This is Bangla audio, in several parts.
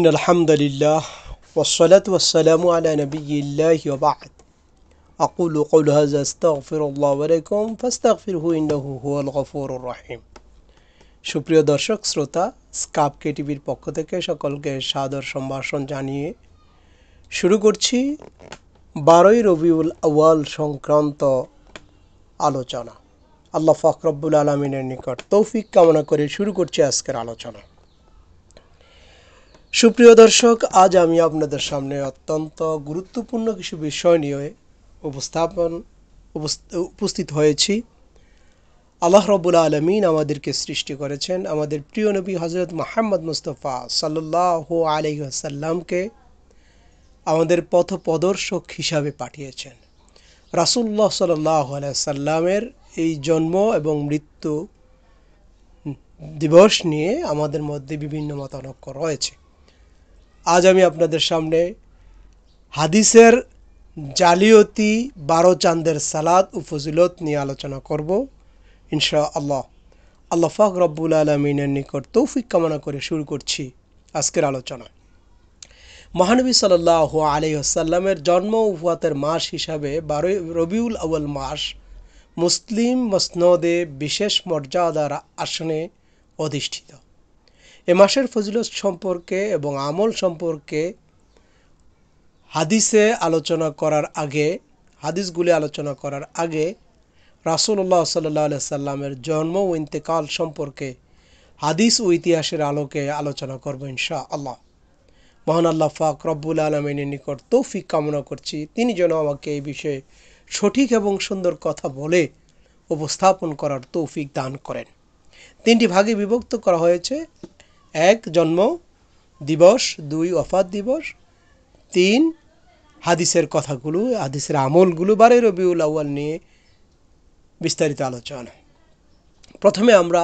إن الحمد لله والصلاة والسلام على نبي الله وبعد أقول قول هذا أستغفر الله ولكم فاستغفره إنه هو الغفور الرحيم সুপ্রিয় দর্শক শ্রোতা স্কাপ কে টিভির পক্ষ থেকে সকলকে সাদর সম্ভাষণ জানিয়ে শুরু করছি 12ই রবিউল আউয়াল সংক্রান্ত আলোচনা। আল্লাহ পাক রব্বুল আলামিনের নিকট তৌফিক কামনা করে শুরু করছি আজকের আলোচনা। সুপ্রিয় দর্শক, আজ আমি আপনাদের সামনে অত্যন্ত গুরুত্বপূর্ণ কিছু বিষয় নিয়ে উপস্থিত হয়েছি। আল্লাহ রব্বুল আলামিন আমাদেরকে সৃষ্টি করেছেন, আমাদের প্রিয় নবী হযরত মুহাম্মদ মুস্তাফা সাল্লাল্লাহু আলাইহি ওয়াসাল্লামকে আমাদের পথপ্রদর্শক হিসাবে পাঠিয়েছেন। রাসূলুল্লাহ সাল্লাল্লাহু আলাইহি ওয়াসাল্লামের এই জন্ম এবং মৃত্যু দিবস নিয়ে আমাদের মধ্যে বিভিন্ন মতানৈক্য রয়েছে। আজ আমি আপনাদের সামনে হাদিসের জালিয়াতি 12 চাঁদের সালাত ও ফজিলত নিয়ে আলোচনা করব ইনশাআল্লাহ। আল্লাহ পাক রব্বুল আলামিনের নিকট তৌফিক কামনা করে শুরু করছি আজকের আলোচনা। মহানবী সাল্লাল্লাহু আলাইহি ওয়াসাল্লামের জন্ম উফাতের মাস হিসাবে 12 রবিউল আউয়াল মাস মুসলিম মসনদে বিশেষ মর্যাদার আসনে অধিষ্ঠিত। এ মাসের ফজিলত সম্পর্কে এবং আমল সম্পর্কে হাদিসগুলি আলোচনা করার আগে রাসূলুল্লাহ সাল্লাল্লাহু আলাইহি সাল্লামের জন্ম ও ইন্তেকাল সম্পর্কে হাদিস ও ইতিহাসের আলোকে আলোচনা করব ইনশাআল্লাহ। মহান আল্লাহ পাক রব্বুল আলামিনের নিকট তৌফিক কামনা করছি, তিনি যেন আমাকে এই বিষয়ে সঠিক এবং সুন্দর কথা বলে উপস্থাপন করার তৌফিক দান করেন। 3টি ভাগে বিভক্ত করা হয়েছে: 1 জন্ম দিবস, 2 ওফাত দিবস, 3 হাদিসের কথাগুলো, হাদিসের আমলগুলো 12 রবিউল আউয়াল নিয়ে বিস্তারিত আলোচনা। প্রথমে আমরা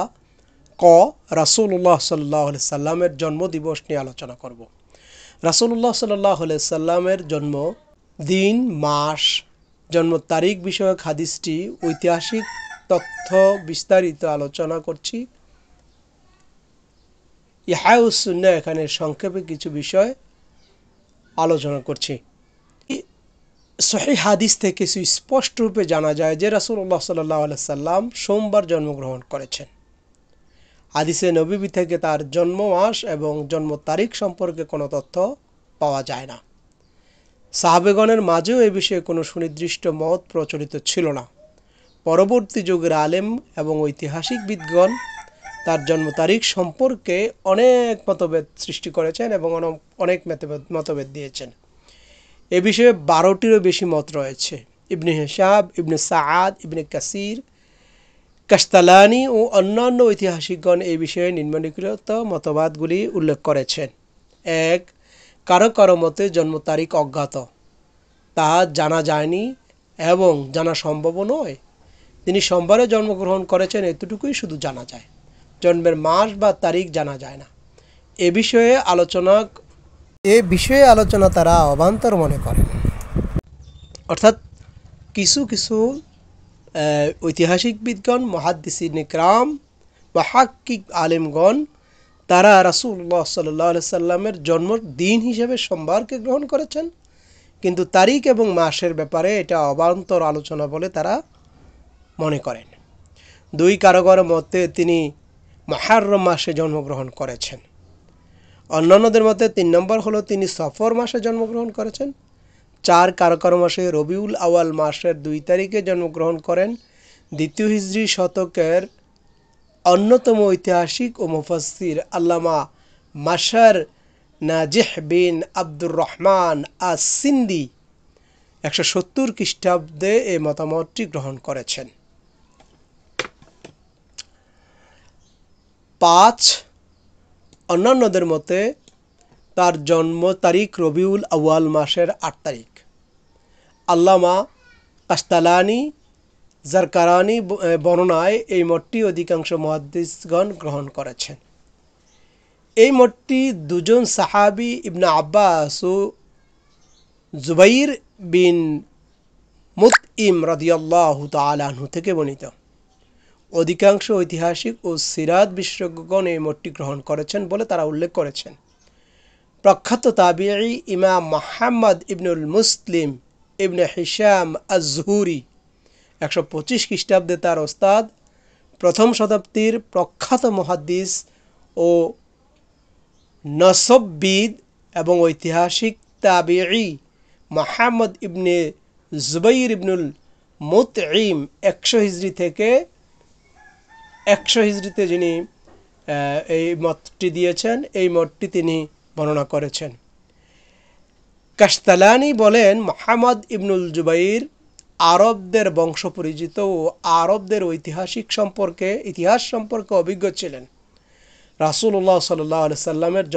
রাসূলুল্লাহ সাল্লাল্লাহু আলাইহি সাল্লামের জন্ম দিবস নিয়ে আলোচনা করব। রাসূলুল্লাহ সাল্লাল্লাহু আলাইহি সাল্লামের জন্ম দিন, মাস, জন্ম তারিখ বিষয়ক হাদিসটি ঐতিহাসিক তথ্য বিস্তারিত আলোচনা করছি। ইহয়াউস সুন্নাহ এখানে সংক্ষেপে কিছু বিষয় আলোচনা করছি। সহিহ হাদিস থেকে স্পষ্ট রূপে জানা যায় যে রাসূলুল্লাহ সাল্লাল্লাহু আলাইহি সাল্লাম সোমবার জন্মগ্রহণ করেছেন। হাদিসে নববী থেকে তার জন্ম মাস এবং জন্ম তারিখ সম্পর্কে কোনো তথ্য পাওয়া যায় না। সাহাবেগণের মাঝেও এ বিষয়ে কোনো সুনির্দিষ্ট মত প্রচলিত ছিল না। পরবর্তী যুগের আলেম এবং ঐতিহাসিকবিদগণ তার জন্ম তারিখ সম্পর্কে অনেক মতভেদ সৃষ্টি করেছেন এবং অনেক মতভেদ দিয়েছেন। এ বিষয়ে 12টিরও বেশি মত রয়েছে। ইবনে হিশাম, ইবনে সাআদ, ইবনে কাসির, কাশতালানি ও অন্যান্য ঐতিহাসিকগণ এই বিষয়ে নিম্নলিখিত মতবাদগুলি উল্লেখ করেছেন। 1 কারো কারো মতে জন্ম তারিখ অজ্ঞাত, তা জানা যায়নি এবং জানা সম্ভবও নয়। তিনি সোমবারে জন্মগ্রহণ করেছেন এতটুকুই শুধু জানা যায়, জন্মের মাস বা তারিখ জানা যায় না। এ বিষয়ে আলোচনা তারা অবান্তর মনে করেন। অর্থাৎ কিছু কিছু ঐতিহাসিকবিদগণ, মুহাদ্দিসিন ইকরাম, মুহাক্কিক আলেমগণ তারা রাসূলুল্লাহ সাল্লাল্লাহু আলাইহি সাল্লামের জন্মদিন হিসেবে সোমবারকে গ্রহণ করেছেন, কিন্তু তারিখ এবং মাসের ব্যাপারে এটা অবান্তর আলোচনা বলে তারা মনে করেন। 2 কারো কারো মতে তিনি মুহররম মাসে জন্মগ্রহণ করেছেন। অন্যান্যদের মতে 3 নম্বর হলো তিনি সফর মাসে জন্মগ্রহণ করেছেন। 4 কারো কারো মাসে রবিউল আউয়াল মাসের 2 তারিখে জন্মগ্রহণ করেন। দ্বিতীয় হিজরি শতকের অন্যতম ঐতিহাসিক ও মুফাসসির আল্লামা মাশার নাজিহ বিন আব্দুর রহমান আস-সিন্দি 170 খ্রিস্টাব্দে এই মতামতটি গ্রহণ করেছেন। 5 অন্যান্যদের মতে তার জন্ম তারিখ রবিউল আউয়াল মাসের 8 তারিখ। আল্লামা কাশতালানি জারকারানি বর্ণনায় এই মতটি অধিকাংশ মুহাদ্দিসগণ গ্রহণ করেছেন। এই মতটি 2 জন সাহাবী ইবনে আব্বাস ও জুবাইর বিন মুতঈম রাদিয়াল্লাহু তাআলা আনহু থেকে বর্ণিত। অধিকাংশ ঐতিহাসিক ও সিরাত বিশেষজ্ঞগণ এই মতটি গ্রহণ করেছেন বলে তারা উল্লেখ করেছেন। প্রখ্যাত তাবিঈ ইমাম মুহাম্মদ ইবনুল মুসলিম ইবনে হিশাম আজ-জুহুরি 125 খ্রিস্টাব্দে তার ওস্তাদ, প্রথম শতাব্দীর প্রখ্যাত মুহাদ্দিস ও নসববিদ এবং ঐতিহাসিক তাবিঈ মুহাম্মদ ইবনে জুবাইর ইবনুল মুতঈম 100 হিজরি থেকে 100 হিজরিতে যিনি এই মতটি দিয়েছেন, এই মতটি তিনি বর্ণনা করেছেন। কাশতালানি বলেন, মুহাম্মদ ইবনুল জুবাইর আরবদের বংশ পরিচিত ও আরবদের ইতিহাস সম্পর্কে অভিজ্ঞ ছিলেন। রাসূলুল্লাহ সাল্লাল্লাহু আলাইহি সাল্লামের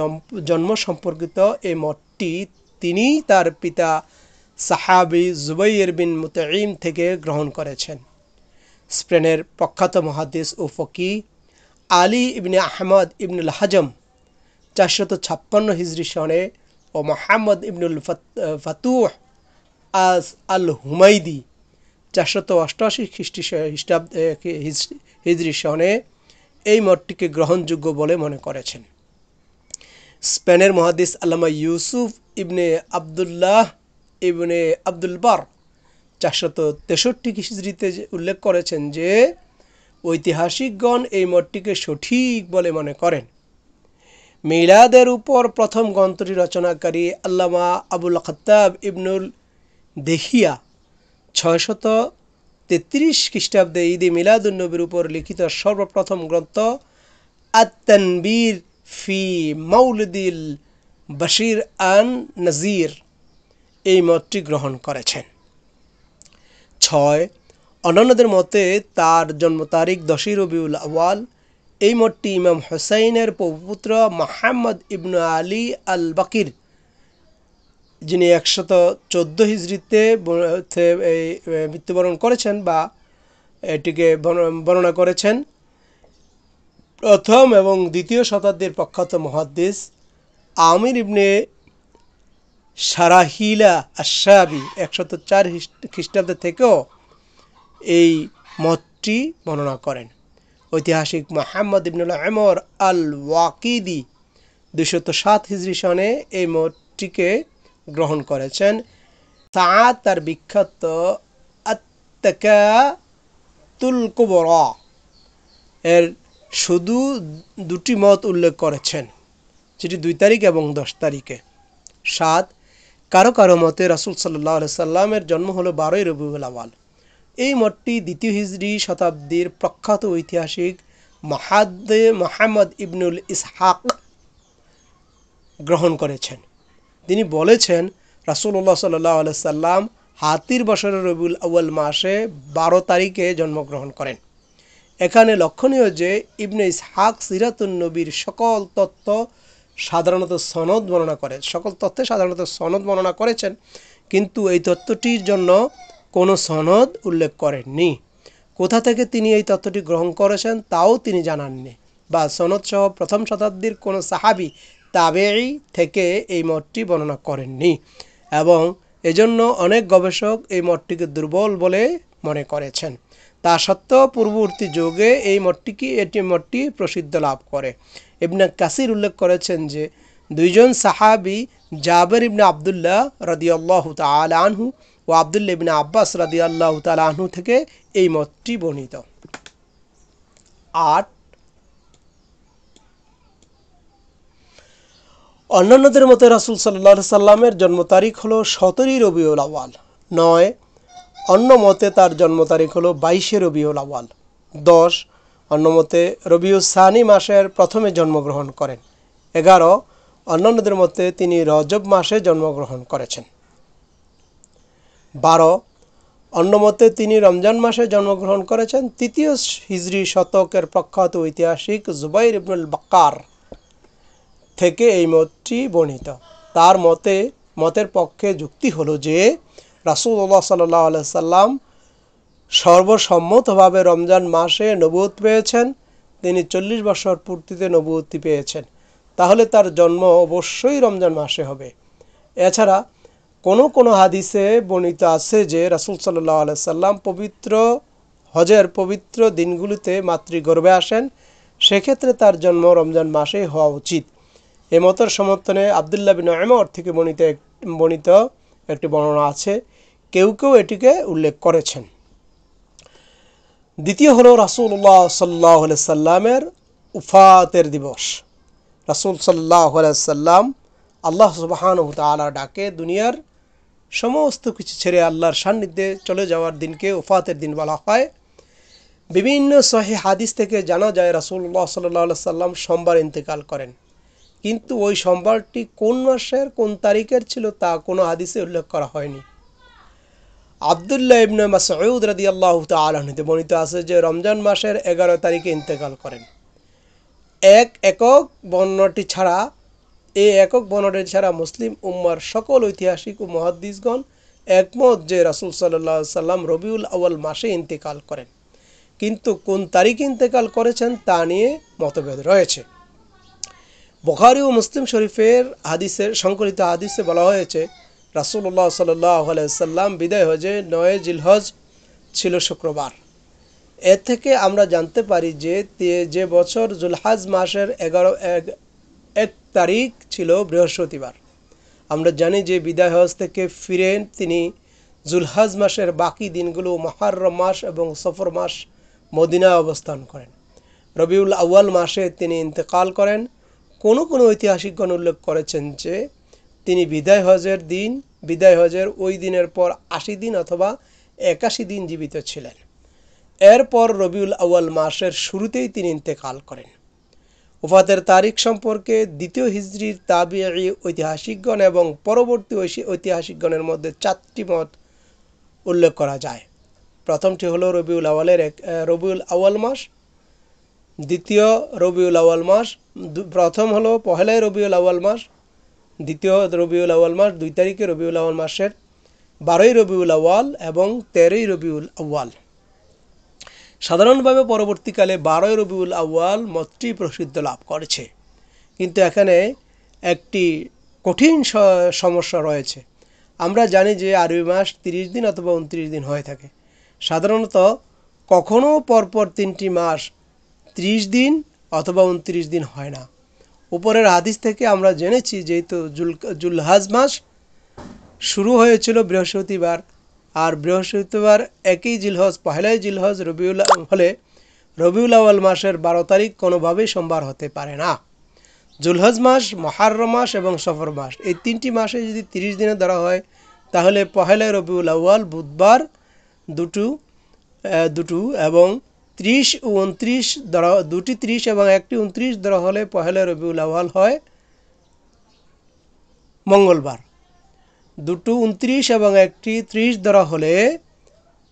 জন্ম সম্পর্কিত এই মতটি তিনি তার পিতা সাহাবী জুবাইর বিন মুতঈম থেকে গ্রহণ করেছেন। স্পেনের প্রখ্যাত মুহাদ্দিস ও ফকিহ আলী ইবনে আহমদ ইবনুল হাজম 456 হিজরি সনে ও মুহাম্মদ ইবনুল ফাতুহ আজ আল হুমাইদি 488 হিজরি সনে এই মতটিকে গ্রহণযোগ্য বলে মনে করেছেন। স্পেনের মুহাদ্দিস আল্লামা ইউসুফ ইবনে আবদুল্লাহ ইবনে আব্দুল বার 463 হিজরিতে উল্লেখ করেছেন যে ঐতিহাসিকগণ এই মতটিকে সঠিক বলে মনে করেন। মিলাদের উপর প্রথম গ্রন্থটি রচনাকারী আল্লামা আবুল খাত্তাব ইবনুল দেহিয়া 633 খ্রিস্টাব্দে ঈদে মিলাদুন নবীর উপর লিখিত সর্বপ্রথম গ্রন্থ আত-তানবীর ফি মাউলিদিল বাশির আন নাজির এই মতটি গ্রহণ করেছেন। 6 অন্যান্যদের মতে তার জন্ম তারিখ 10 রবিউল আউয়াল। এই মতটি ইমাম হুসাইনের পুত্র মুহাম্মদ ইবনে আলী আল বাকির, যিনি 114 হিজরিতে মৃত্যুবরণ করেছেন বা এটিকে বর্ণনা করেছেন। প্রথম এবং দ্বিতীয় শতাব্দীর প্রখ্যাত মুহাদ্দিস আমির ইবনে সারাহিলা আশ-শাবি 104 খ্রিস্টাব্দ থেকেও এই মতটি বর্ণনা করেন। ঐতিহাসিক মুহাম্মদ ইবনুল উমর আল ওয়াকিদি 207 হিজরি সনে এই মতটিকে গ্রহণ করেছেন। সাআদ তার বিখ্যাত আত-তাকাতুল কুবরা এর শুধু দুটি মত উল্লেখ করেছেন, যেটি 2 তারিখ এবং 10 তারিখে। 7 কারো কারো মতে রাসূল সাল্লাল্লাহু আলাইহি সাল্লামের জন্ম হলো 12 রবিউল আউয়াল। এই মতটি দ্বিতীয় হিজরি শতাব্দীর প্রখ্যাত ঐতিহাসিক মুহাম্মদ ইবনুল ইসহাক গ্রহণ করেছেন। তিনি বলেছেন রাসূলুল্লাহ সাল্লাল্লাহু আলাইহি সাল্লাম হাতির বছরের রবিউল আউয়াল মাসে 12 তারিখে জন্মগ্রহণ করেন। এখানে লক্ষণীয় যে ইবনে ইসহাক সিরাতুন নবীর সকল তথ্যে সাধারণত সনদ বর্ণনা করেছেন, কিন্তু এই তথ্যটির জন্য কোনো সনদ উল্লেখ করেননি। কোথা থেকে তিনি এই তথ্যটি গ্রহণ করেছেন তাও তিনি জানাননি, বা সনদ সহ প্রথম শতাব্দীর কোনো সাহাবী তাবেঈ থেকে এই মতটি বর্ণনা করেননি, এবং এজন্য অনেক গবেষক এই মতটিকে দুর্বল বলে মনে করেছেন। তা সত্ত্বেও পূর্ববর্তী যুগে এটি মতটি প্রসিদ্ধ লাভ করে। ইবনে কাসির উল্লেখ করেছেন যে 2 সাহাবী জাবের ইবনে আব্দুল্লাহ রাদিয়াল্লাহু তাআলা আনহু ও আব্দুল্লাহ ইবনে আব্বাস রাদিয়াল্লাহু তাআলা আনহু থেকে এই মতটি বর্ণিত। 8 অন্যান্যদের মতে রাসূল সাল্লাল্লাহু আলাইহি সাল্লামের জন্ম তারিখ হলো 17 রবিউল আউয়াল। 9 অন্য মতে তার জন্ম তারিখ হলো 22 রবিউল আউয়াল। 10 অন্য মতে রবিউল সানি মাসের প্রথমে জন্মগ্রহণ করেন। 11 অন্যান্যদের মতে তিনি রজব মাসে জন্মগ্রহণ করেছেন। 12 অন্য মতে তিনি রমজান মাসে জন্মগ্রহণ করেছেন। 3য় হিজরি শতকের প্রখ্যাত ঐতিহাসিক জুবাইর ইবনুল বাক্কার থেকে এই মতটি বর্ণিত। তার মতের পক্ষে যুক্তি হলো যে রাসূলুল্লাহ সাল্লাল্লাহু আলাইহি সাল্লাম সর্বসম্মতভাবে রমজান মাসে নবুয়ত পেয়েছেন। তিনি 40 বছর পূর্তিতে নবুয়তি পেয়েছেন, তাহলে তার জন্ম অবশ্যই রমজান মাসে হবে। এছাড়া কোনো হাদিসে বর্ণিত আছে যে রাসূল সাল্লাল্লাহু আলাইহি সাল্লাম হজের পবিত্র দিনগুলিতে মাতৃগর্ভে আসেন, সেক্ষেত্রে তার জন্ম রমজান মাসেই হওয়া উচিত। এই মতের সমর্থনে আব্দুল্লাহ বিন উমর থেকে বর্ণিত একটি বর্ণনা আছে, কেউ কেউ এটিকে উল্লেখ করেছেন। দ্বিতীয় হলো রাসূলুল্লাহ সাল্লাল্লাহু আলাইহি সাল্লামের উফাতের দিবস। রাসূল সাল্লাল্লাহু আলাইহি সাল্লাম আল্লাহ সুবহানাহু ওয়া তাআলা ডাকে দুনিয়ার সমস্ত কিছু ছেড়ে আল্লাহর সান্নিধ্যে চলে যাওয়ার দিনকে উফাতের দিন বলা হয়। বিভিন্ন সহিহ হাদিস থেকে জানা যায় রাসূলুল্লাহ সাল্লাল্লাহু আলাইহি সাল্লাম সোমবার ইন্তেকাল করেন, কিন্তু ওই সোমবারটি কোন মাসের কোন তারিখের ছিল তা কোনো হাদিসে উল্লেখ করা হয়নি। আব্দুল্লাহ ইবনে মাসউদ রাদিয়াল্লাহু তাআলা হতে বর্ণিত আছে যে রমজান মাসের 11 তারিখে ইন্তেকাল করেন। একক বর্ণনাটি ছাড়া মুসলিম উম্মার সকল ঐতিহাসিক ও মুহাদ্দিসগণ একমত যে রাসূল সাল্লাল্লাহু আলাইহি সাল্লাম রবিউল আউয়াল মাসে ইন্তেকাল করেন, কিন্তু কোন তারিখে ইন্তেকাল করেছেন তা নিয়ে মতভেদ রয়েছে। বুখারী ও মুসলিম শরীফের সংকলিত হাদিসে বলা হয়েছে রাসূলুল্লাহ সাল্লাল্লাহু আলাইহি সাল্লাম বিদায় হজে 9 জিলহজ ছিল শুক্রবার। এ থেকে আমরা জানতে পারি যে বছর জুলহাজ মাসের 1 তারিখ ছিল বৃহস্পতিবার। আমরা জানি যে বিদায় হজ থেকে ফিরে তিনি জুলহাজ মাসের বাকি দিনগুলো মুহররম মাস এবং সফর মাস মদিনায় অবস্থান করেন। রবিউল আউয়াল মাসে তিনি ইন্তেকাল করেন। কোনো ঐতিহাসিকগণ উল্লেখ করেছেন যে তিনি বিদায় হজের ওই দিনের পর 80 দিন অথবা 81 দিন জীবিত ছিলেন। এরপর রবিউল আউয়াল মাসের শুরুতেই তিনি ইন্তেকাল করেন। ওফাতের তারিখ সম্পর্কে দ্বিতীয় হিজরির তাবিঈ ঐতিহাসিকগণ এবং পরবর্তী ঐতিহাসিকগণের মধ্যে 4টি মত উল্লেখ করা যায়। প্রথমটি হলো রবিউল আউয়াল মাস, দ্বিতীয় রবিউল আউয়াল মাস, প্রথম হলো পহেলাই রবিউল আউয়াল মাস, দ্বিতীয় রবিউল আউয়াল মাস 2 তারিখে রবিউল আউয়াল মাসের 12ই রবিউল আউয়াল এবং 13ই রবিউল আউয়াল। সাধারণভাবে পরবর্তীকালে 12ই রবিউল আউয়াল মতটি প্রসিদ্ধ লাভ করেছে, কিন্তু এখানে একটি কঠিন সমস্যা রয়েছে। আমরা জানি যে আরবি মাস 30 দিন অথবা 29 দিন হয়ে থাকে। সাধারণত কখনো পরপর 3টি মাস 30 দিন অথবা 29 দিন হয় না। উপরের হাদিস থেকে আমরা জেনেছি যেহেতু জুলহাজ মাস শুরু হয়েছিল বৃহস্পতিবার, আর বৃহস্পতিবার 1ই জিলহজ পহেলাই জিলহজ রবিউল আউয়াল মাসের 12 তারিখ কোনোভাবেই সোমবার হতে পারে না। জুলহজ মাস, মুহররম মাস এবং সফর মাস এই 3টি মাসে যদি 30 দিনে ধরা হয় তাহলে পহেলাই রবিউল আউয়াল বুধবার দুটো এবং 30 ও 29 দুটি 30 এবং একটি 29 ধরা হলে পহেলাই রবিউল আউয়াল হয় মঙ্গলবার। দুটো 29 এবং একটি 30 ধরা হলে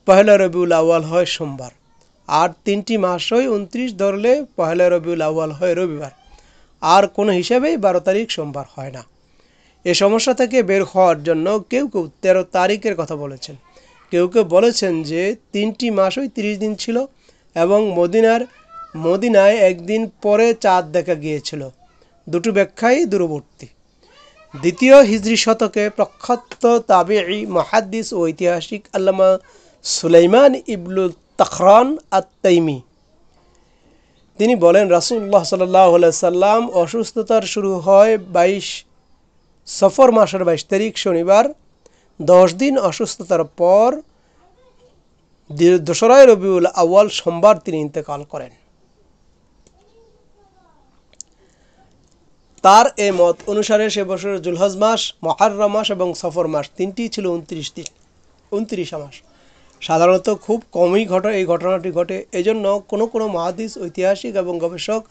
পহেলা রবিউল আউয়াল হয় সোমবার। আর 3টি মাসই 29 ধরলে পহেলা রবিউল আউয়াল হয় রবিবার। আর কোনো হিসাবেই 12 তারিখ সোমবার হয় না। এই সমস্যা থেকে বের হওয়ার জন্য কেউ 13 তারিখের কথা বলেছেন, কেউ বলেছেন যে 3টি মাসই 30 দিন ছিল এবং মদিনায় একদিন পরে চাঁদ দেখা গিয়েছিল। দুটো ব্যাখ্যাই দূরবর্তী। দ্বিতীয় হিজরি শতকে প্রখ্যাত তাবিঈ মুহাদ্দিস ও ঐতিহাসিক আল্লামা সুলাইমান ইবনে তাখরান আত-তাইমি তিনি বলেন রাসূলুল্লাহ সাল্লাল্লাহু আলাইহি সাল্লাম অসুস্থতার শুরু হয় সফর মাসের 22 তারিখ শনিবার। 10 দিন অসুস্থতার পর 2রা রবিউল আউয়াল সোমবার তিনি ইন্তেকাল করেন। তার এই মত অনুসারে সে বছর জুলহজ মাস, মুহররম মাস এবং সফর মাস 3টি ছিল 29 মাস। সাধারণত খুব কমই এই ঘটনাটি ঘটে। এজন্য কোনো মুহাদ্দিস, ঐতিহাসিক এবং গবেষক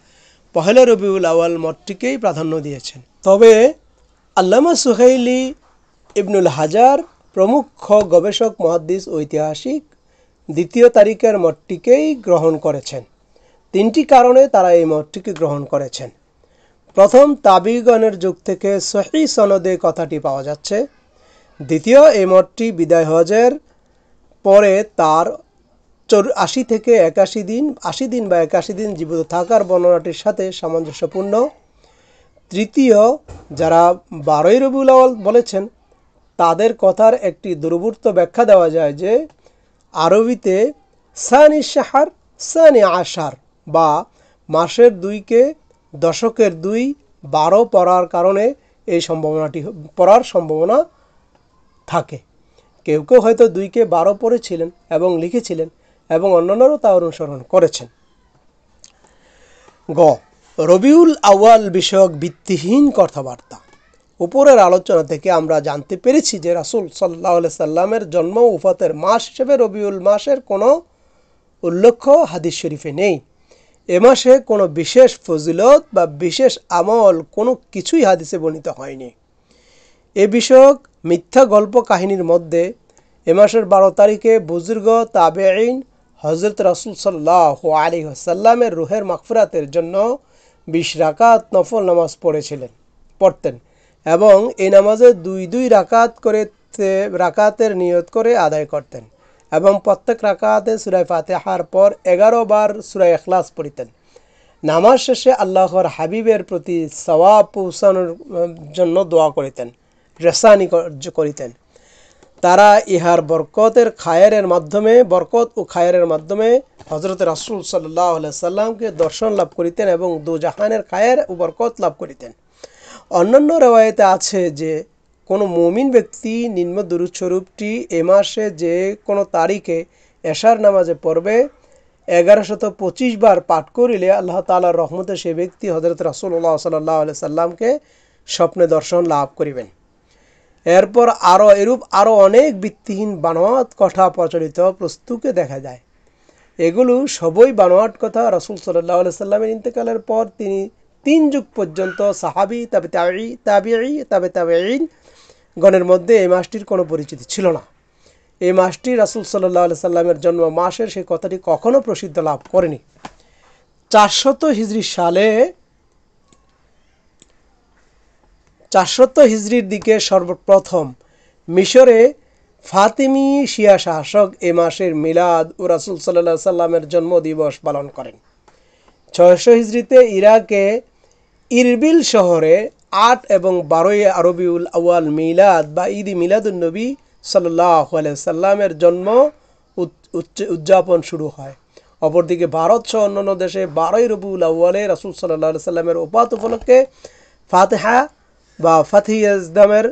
পহেলা রবিউল আউয়াল মতটিকেই প্রাধান্য দিয়েছেন। তবে আল্লামা সুহাইলি, ইবনুল হাজার প্রমুখ গবেষক, মুহাদ্দিস, ঐতিহাসিক 2য় তারিখের মতটিকেই গ্রহণ করেছেন। 3টি কারণে তারা এই মতটিকে গ্রহণ করেছেন। প্রথম, তাবিগণের যুগ থেকে সহিহ সনদে কথাটি পাওয়া যাচ্ছে। দ্বিতীয়, এই মতটি বিদায় হজের পরে তার 80 থেকে 81 দিন 80 দিন বা 81 দিন জীবিত থাকার বর্ণনাটির সাথে সামঞ্জস্যপূর্ণ। তৃতীয়, যারা 12ই রবিউল আউয়াল বলেছেন তাদের কথার একটি দুর্বৃত্ত ব্যাখ্যা দেওয়া যায় যে আরবিতে সানি শাহর, সানি আশার বা মাসের 2কে দশকের 2 12 পড়ার কারণে এই পড়ার সম্ভাবনা থাকে। কেউ কেউ হয়তো 2কে 12 পড়েছিলেন এবং লিখেছিলেন এবং অন্যান্যরাও তা অনুসরণ করেছেন। গ, রবিউল আউয়াল বিষয়ক ভিত্তিহীন কথাবার্তা। উপরের আলোচনা থেকে আমরা জানতে পেরেছি যে রাসূল সাল্লাল্লাহু আলাইহি সাল্লামের জন্ম ও ওফাতের মাস হিসেবে রবিউল মাসের কোনো উল্লেখ হাদিস শরীফে নেই। এ মাসে কোনো বিশেষ ফজিলত বা বিশেষ আমল কোনো কিছুই হাদিসে বর্ণিত হয়নি। এ বিষয়ক মিথ্যা গল্প কাহিনীর মধ্যে এ মাসের 12 তারিখে বুজুর্গ তাবেঈন হযরত রাসূল সাল্লাল্লাহু আলাইহি ওয়াসাল্লামের রূহের মাগফিরাতের জন্য 20 রাকাত নফল নামাজ পড়তেন এবং এই নামাজে 2 রাকাত করে রাকাতের নিয়ত করে আদায় করতেন এবং প্রত্যেক রাকাতে সূরা ফাতিহার পর 11 বার সূরা ইখলাস পড়তেন। নামাজ শেষে আল্লাহর হাবিবের প্রতি সওয়াব পৌঁছানোর জন্য দোয়া করতেন, রেসানি করিতেন। তারা ইহার বরকত ও খায়েরের মাধ্যমে হযরত রাসূল সাল্লাল্লাহু আলাইহি সাল্লামকে দর্শন লাভ করিতেন এবং দুজাহানের খায়ের ও বরকত লাভ করিতেন। অন্যান্য রওয়ায়েতে আছে যে কোনো মুমিন ব্যক্তি নিম্ন দুরূদ শরীফটি এ মাসে যে কোনো তারিখে এশার নামাজে পড়বে 1125 বার পাঠ করিলে আল্লাহ তাআলার রহমতে সেই ব্যক্তি হযরত রাসূলুল্লাহ সাল্লাল্লাহু আলাইহি সাল্লামকে স্বপ্নে দর্শন লাভ করিবেন। এরপর আরও অনেক ভিত্তিহীন বানোয়াট কথা প্রচলিত পুস্তকে দেখা যায়। এগুলো সবই বানোয়াট কথা। রাসূল সাল্লাল্লাহু আলাইহি সাল্লামের ইন্তেকালের পর তিনি 3 যুগ পর্যন্ত সাহাবী তাবেঈন গণের মধ্যে এই মাসটির কোনো পরিচিতি ছিল না। এই মাসটি রাসূল সাল্লাল্লাহু আলাইহি সাল্লামের জন্ম মাসের সেই কথাটি কখনো প্রসিদ্ধ লাভ করেনি। 400 হিজরির দিকে সর্বপ্রথম মিশরে ফাতিমি শিয়া শাসক এ মাসের মিলাদ ও রাসূল সাল্লাল্লাহু আলাইহি সাল্লামের জন্মদিবস পালন করেন। 600 হিজরিতে ইরাকে ইরবিল শহরে 8 এবং 12 রবিউল আউয়াল মিলাদ বা ঈদ মিলাদুন নবী সাল্লাল্লাহু আলাইহি সাল্লামের জন্ম উদযাপন শুরু হয়। অপরদিকে ভারত সহ অন্যান্য দেশে 12 রবিউল আউয়ালে রাসূল সাল্লাল্লাহু আলাইহি সাল্লামের ওফাত উপলক্ষে ফাতিহা বা ফাতিহাজদামের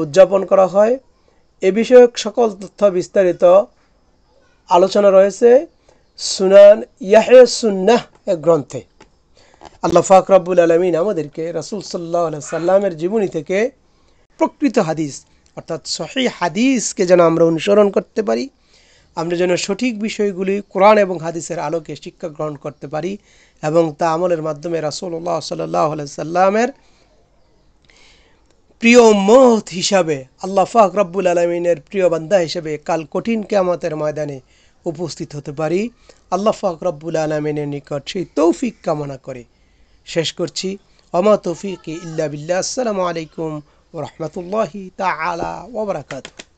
উদযাপন করা হয়। এ বিষয়ক সকল তথ্য বিস্তারিত আলোচনা রয়েছে সুনান ইয়াহইয়া সুন্নাহ গ্রন্থে। আল্লাহ পাক রব্বুল আলামিন আমাদেরকে রাসূল সাল্লাল্লাহু আলাইহি সাল্লামের জীবনী থেকে প্রকৃত হাদিস অর্থাৎ সহিহ হাদিসকে যেন আমরা অনুসরণ করতে পারি, আমরা যেন সঠিক বিষয়গুলি কোরআন এবং হাদিসের আলোকে শিক্ষা গ্রহণ করতে পারি এবং তা আমলের মাধ্যমে রাসূলুল্লাহ সাল্লাল্লাহু আলাইহি সাল্লামের প্রিয় উম্মত হিসাবে, আল্লাহ পাক রব্বুল আলামিনের প্রিয় বান্দা হিসেবে কাল কঠিন কিয়ামতের ময়দানে উপস্থিত হতে পারি। আল্লাহ পাক রব্বুল আলামিনের নিকট সেই তৌফিক কামনা করে শেষ করছি। ওমা তৌফিকি ইল্লা বিল্লাহ। আসসালামু আলাইকুম ওয়া রাহমাতুল্লাহি তাআলা ওয়া বারাকাতুহু।